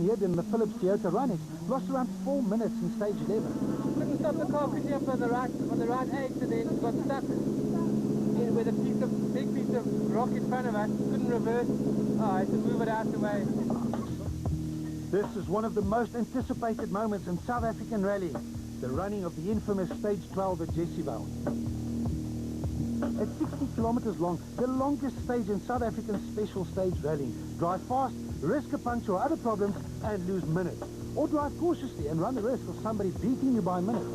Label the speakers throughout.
Speaker 1: here than the Philips Toyota Runix, lost around 4 minutes in stage 11.
Speaker 2: Couldn't stop the car quickly up on the right exit, and then got stuck with a big piece of rock in front of us. Couldn't reverse. I had to move it out the way.
Speaker 1: This is one of the most anticipated moments in South African rallying, the running of the infamous stage 12 at Jessyville. At 60 kilometers long, the longest stage in South African special stage rallying. Drive fast, risk a puncture or other problems, and lose minutes. Or drive cautiously and run the risk of somebody beating you by a minute.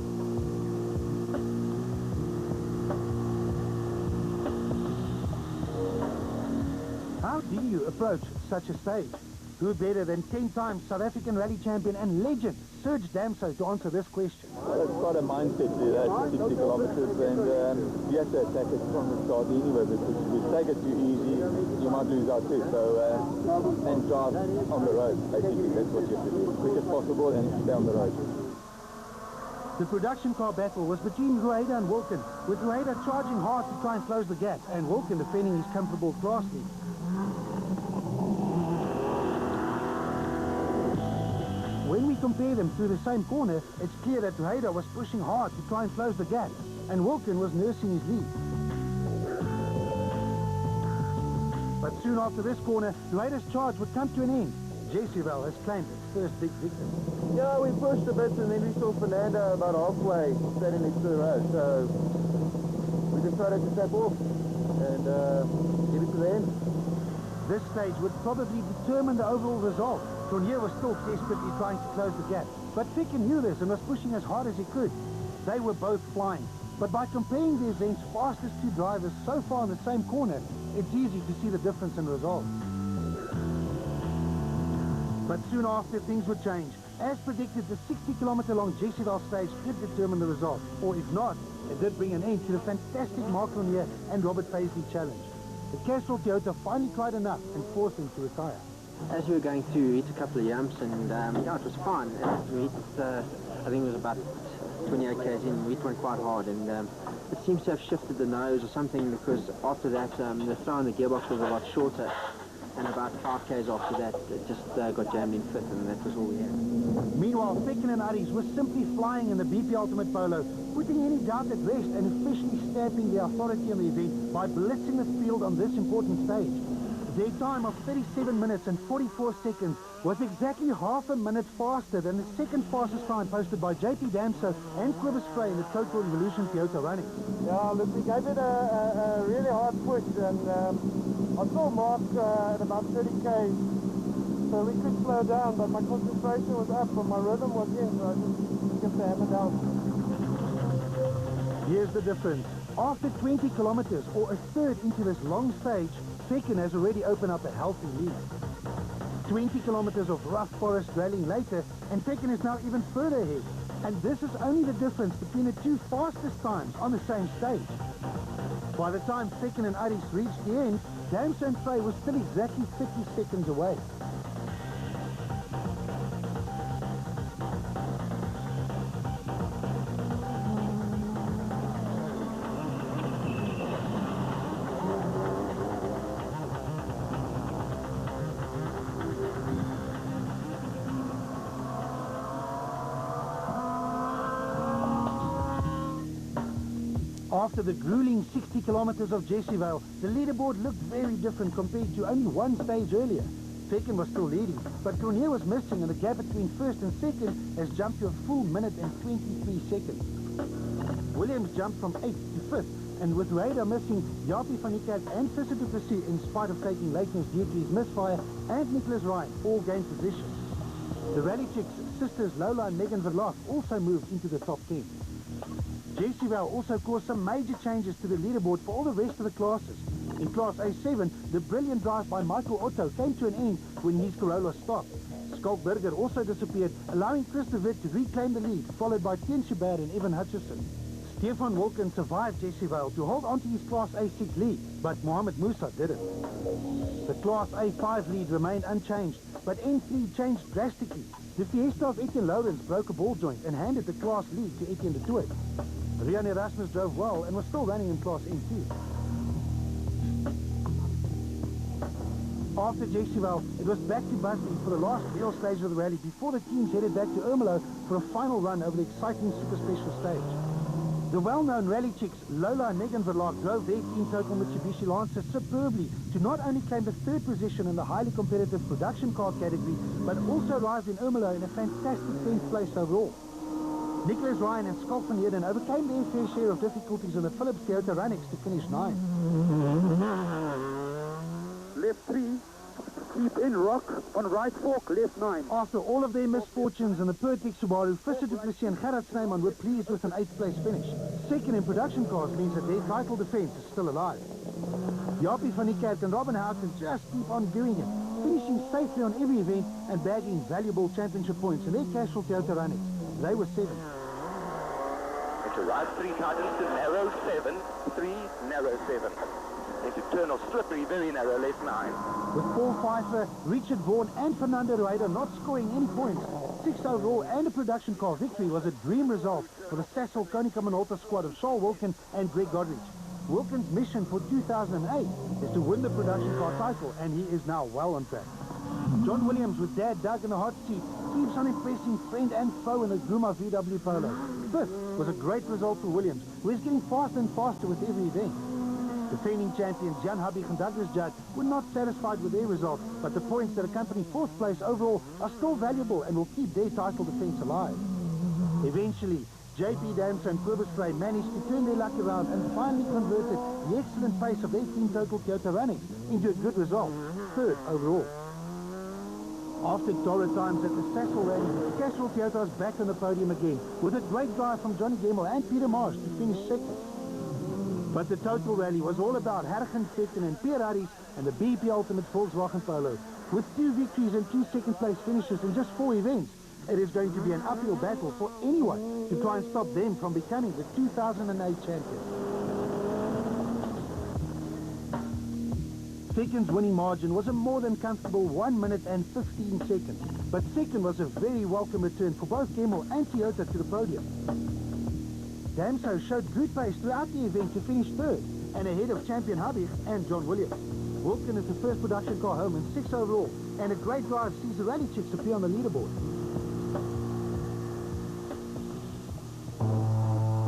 Speaker 1: How do you approach such a stage? Who better than 10 times South African rally champion and legend, Serge Damso, to answer this question?
Speaker 3: Well, it's quite a mindset to that, 60 kilometers, and you have to attack it from the start anyway, because if you take it too easy, you might lose out too. So, and drive on the road, basically, that's what you have to do. As quick as possible and stay on the road.
Speaker 1: The production car battle was between Rueda and Wilken, with Rueda charging hard to try and close the gap, and Wilken defending his comfortable class lead. When we compare them through the same corner, it's clear that Rueda was pushing hard to try and close the gap, and Wilken was nursing his lead. But soon after this corner, Rueda's charge would come to an end. Jessyville has claimed its first big victory.
Speaker 3: Yeah, we pushed a bit, and then we saw Fernando about halfway, standing next to the road, so we decided to tap off and get it to the end.
Speaker 1: This stage would probably determine the overall result. Tournier was still desperately trying to close the gap, but Ficken knew this and was pushing as hard as he could. They were both flying, but by comparing the event's fastest two drivers so far in the same corner, it's easy to see the difference in results. But soon after, things would change. As predicted, the 60-kilometer-long Jessyville stage could determine the result, or if not, it did bring an end to the fantastic Mark Tournier and Robert Paisley challenge. The Castrol Toyota finally tried enough and forced him to retire.
Speaker 4: As we were going through, we hit a couple of jumps, and yeah, it was fine. We hit, I think it was about 28 k's in, we hit one quite hard, and it seems to have shifted the nose or something, because after that, the throw on the gearbox was a lot shorter, and about 5 k's after that, it just got jammed in fifth, and that was all we had.
Speaker 1: Meanwhile, Ficken and Aries were simply flying in the BP Ultimate Polo, putting any doubt at rest and officially stamping their authority on the event by blitzing the field on this important stage. Their time of 37 minutes and 44 seconds was exactly half a minute faster than the second fastest time posted by JP Damso and Cobus Frey in the Total Revolution Toyota Running.
Speaker 3: Yeah, look, we gave it a really hard push, and I saw Mark at about 30 k's, so we could slow down, but my concentration was up, but my rhythm was in, so I just kept the hammer down.
Speaker 1: Here's the difference. After 20 kilometers, or a third into this long stage, Ficken has already opened up a healthy lead. 20 kilometers of rough forest rallying later, and Ficken is now even further ahead. And this is only the difference between the two fastest times on the same stage. By the time Ficken and Aries reached the end, Damso and Frey was still exactly 50 seconds away. After the grueling 60 kilometers of Jessyville, the leaderboard looked very different compared to only one stage earlier. Ficken was still leading, but Tournier was missing, and the gap between first and second has jumped to a full minute and 23 seconds. Williams jumped from 8th to 5th, and with Rueda missing, Japie van Niekerk and Visser du Plessis, in spite of taking lateness due to his misfire, and Nicholas Ryan all gained position. The Rally Chicks sisters Lola and Megan Verlof also moved into the top 10. Jessyville also caused some major changes to the leaderboard for all the rest of the classes. In Class A7, the brilliant drive by Michael Otto came to an end when his Corolla stopped. Skalk Burger also disappeared, allowing Chris de Wit to reclaim the lead, followed by Tien Schubert and Evan Hutchison. Stefan Wilken survived Jessyville to hold on to his Class A6 lead, but Mohamed Musa didn't. The Class A5 lead remained unchanged, but N3 changed drastically. The Fiesta of Etienne Lourens broke a ball joint and handed the class lead to Etienne de Toit. Rian Erasmus drove well and was still running in Class N2. After Jessieville, it was back to Busby for the last real stage of the rally before the teams headed back to Ermelo for a final run over the exciting super special stage. The well-known rally chicks Lola and Megan Verloc drove their team total Mitsubishi Lancer superbly to not only claim the third position in the highly competitive production car category, but also rise in Ermelo in a fantastic 10th place overall. Nicholas Ryan and Schalk van Heerden overcame their fair share of difficulties in the Philips Toyota Runix to finish 9th.
Speaker 5: Left 3, keep in rock, on right fork, left 9.
Speaker 1: After all of their misfortunes in the Pertec Subaru, Fischer du Plessis and Gerard Snyman were pleased with an 8th place finish. Second in production cars means that their title defense is still alive. Jaapie van Niekerk and Robin Houghton just keep on doing it, finishing safely on every event and bagging valuable championship points in their casual Toyota Runix. They were 7th.
Speaker 6: Into right 3 tightens to narrow 7, 3, narrow 7. Into turn of slippery, very narrow, left 9.
Speaker 1: With Paul Pfeiffer, Richard Vaughan and Fernando Rueda not scoring any points, 6 overall and a production car victory was a dream result for the Sasol Konica Minolta squad of Charles Wilkin and Greg Godrich. Wilkin's mission for 2008 is to win the production car title, and he is now well on track. John Williams, with Dad Doug in the hot seat, keeps on impressing friend and foe in the Gruma VW Polo. 5th was a great result for Williams, who is getting faster and faster with every event. Defending champions Jan Habig and Douglas Judd were not satisfied with their result, but the points that accompany 4th place overall are still valuable and will keep their title defense alive. Eventually, JP Damser and Cobus Frey managed to turn their luck around and finally converted the excellent pace of their team total Toyota Runix into a good result, 3rd overall. After torrid times at the Sasol Rally, Castrol Toyota was back on the podium again, with a great drive from Johnny Gemmell and Peter Marsh to finish 2nd. But the total rally was all about Harrigan Vetten and Pierre Harries and the BP Ultimate Volkswagen Polo. With 2 victories and 2 second-place finishes in just 4 events, it is going to be an uphill battle for anyone to try and stop them from becoming the 2008 champion. Second's winning margin was a more than comfortable 1 minute and 15 seconds, but second was a very welcome return for both Gemmell and Toyota to the podium. Damso showed good pace throughout the event to finish 3rd and ahead of champion Habig and John Williams. Wilkin is the first production car home in 6 overall, and a great drive sees the rally chicks appear on the leaderboard.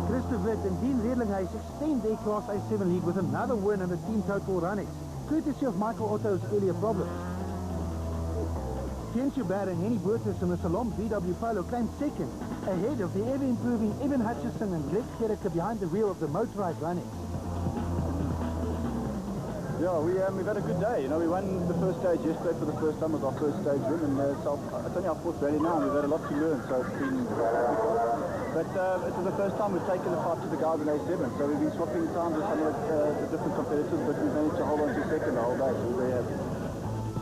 Speaker 1: Christopher Witt and Dean Redlinghuis extend their Class A7 lead with another win in the team total Runix, courtesy of Michael Otto's earlier problems. Jens Joubert and Henny Boertes in the Salom VW Polo claimed 2nd, ahead of the ever-improving Evan Hutchison and Greg Gericke behind the wheel of the motorized Runix.
Speaker 3: Yeah, we've had a good day. You know, we won the first stage yesterday for the first time. It was our first stage win, and so it's only our 4th rally now, and we've had a lot to learn, so it's been but it was the first time we've taken the fight to the guys in A7, so we've been swapping times with some of the different competitors, but we've managed to hold on to 2nd the whole day, so we're very happy.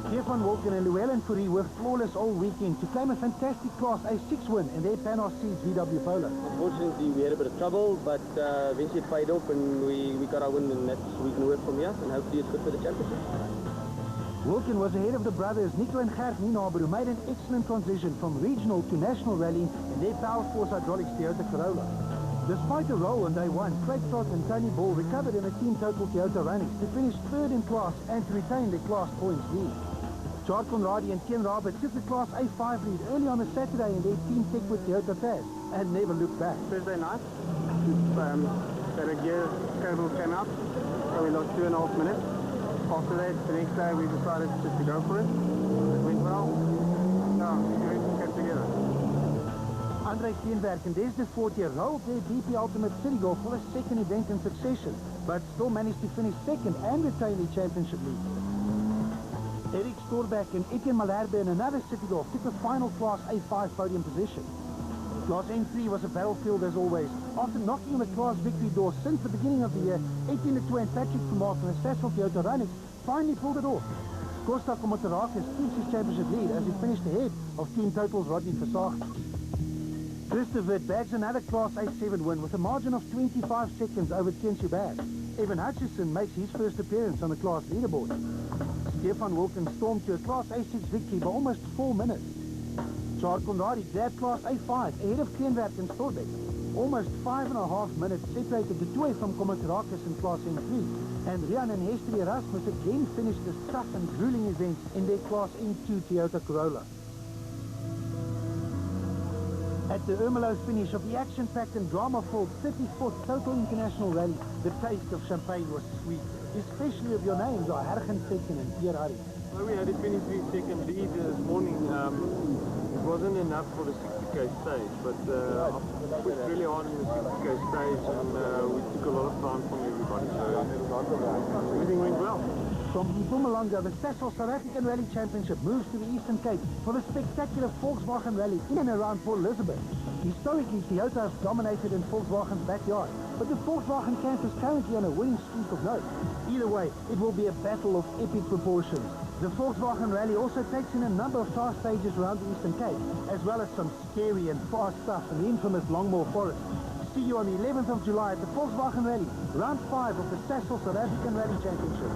Speaker 1: Stefan Walken and Llewellyn Fourie were flawless all weekend to claim a fantastic Class A6 win in their Panos Seeds VW Polo.
Speaker 7: Unfortunately, we had a bit of trouble, but eventually it paid off and we got our win, and that's we can work from here, and hopefully it's good for the championship.
Speaker 1: Wilken was ahead of the brothers Nico and Gert Nienaber, who made an excellent transition from regional to national rallying in their Power Force Hydraulics Toyota Corolla. Despite a roll on day 1, Craig Trott and Tony Ball recovered in a team total Toyota Runix to finish 3rd in class and to retain their class points lead. Chad Conradi and Ken Robert took the Class A5 lead early on a Saturday in their team tech with Toyota Taz and never looked back.
Speaker 2: Thursday night, the gear cable came out, so we lost 2.5 minutes. After that, the next day we decided just to go for it. It went well. Yeah, everything came together.
Speaker 1: Andre Steenberg and Des de Fortier rolled their BP Ultimate City Golf for a 2nd event in succession, but still managed to finish 2nd and retain the championship lead. Eric Storbeck and Etienne Malherbe in another City Golf took the final Class A5 podium position. Class N3 was a battlefield as always. After knocking on the class victory door since the beginning of the year, Etienne Letour and Patrick Vermaak in the Sasol Toyota Runix finally pulled it off. Costa Komotarakis keeps his championship lead as he finished ahead of Team Total's Rodney Versace. Christopher Witt bags another Class A7 win with a margin of 25 seconds over Jens Joubert. Evan Hutchison makes his first appearance on the class leaderboard. Stefan Wilken stormed to a Class A6 victory by almost 4 minutes. Char Conradi grabbed Class A5 ahead of Kleinwerk and Storbeck. Almost 5.5 minutes separated the two from Komatarakis in Class M3, and Rian and Hestry Erasmus again finished the tough and grueling events in their Class M2 Toyota Corolla. At the Ermelo finish of the action-packed and drama-filled 34th Total International Rally, the taste of champagne was sweet, especially of your names are Hergen Tekken and Pierre Harry.
Speaker 2: Well, we had a 23-second lead this morning. It wasn't enough for the 60k stage, but I pushed really hard in the 60k stage, and we took a lot of time from everybody, so everything went well.
Speaker 1: From Mpumalanga, the Sasol South African Rally Championship moves to the Eastern Cape for the spectacular Volkswagen Rally in and around Port Elizabeth. Historically, Toyota has dominated in Volkswagen's backyard, but the Volkswagen camp is currently on a winning streak of note. Either way, it will be a battle of epic proportions. The Volkswagen Rally also takes in a number of fast stages around the Eastern Cape, as well as some scary and fast stuff in the infamous Longmore Forest. See you on the 11th of July at the Volkswagen Rally, round 5 of the Sasol South African Rally Championship.